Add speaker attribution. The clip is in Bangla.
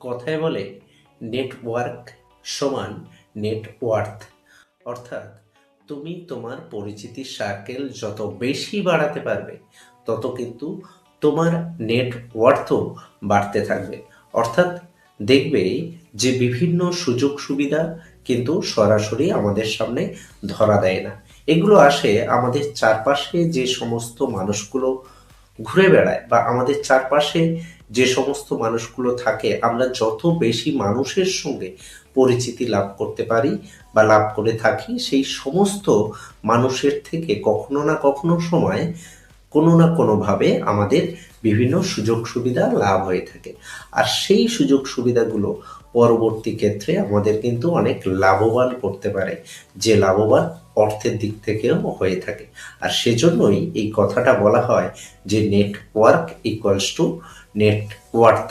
Speaker 1: কথায় বলে নেটওয়ার্ক সমান নেটওয়ার্থ। অর্থাৎ তুমি তোমার পরিচিতির সার্কেল যত বেশি বাড়াতে পারবে তত কিন্তু তোমার নেটওয়ার্থও বাড়তে থাকবে। অর্থাৎ দেখবে যে বিভিন্ন সুযোগ সুবিধা কিন্তু সরাসরি আমাদের সামনে ধরা দেয় না, এগুলো আসে আমাদের চারপাশে যে সমস্ত মানুষগুলো ঘুরে বেড়ায় বা আমাদের চারপাশে যে সমস্ত মানুষগুলো থাকে, আমরা যত বেশি মানুষের সঙ্গে পরিচিতি লাভ করতে পারি বা লাভ করে থাকি, সেই সমস্ত মানুষের থেকে কখনো না কখনো সময় কোনো না কোনোভাবে আমাদের বিভিন্ন সুযোগ সুবিধা লাভ হয়ে থাকে। আর সেই সুযোগ সুবিধাগুলো পরবর্তী ক্ষেত্রে আমাদের কিন্তু অনেক লাভবান করতে পারে, যে লাভবান অর্থের দিক থেকেও হয়ে থাকে। আর সেজন্যই এই কথাটা বলা হয় যে নেটওয়ার্ক ইকুয়ালস টু নেটওয়ার্থ।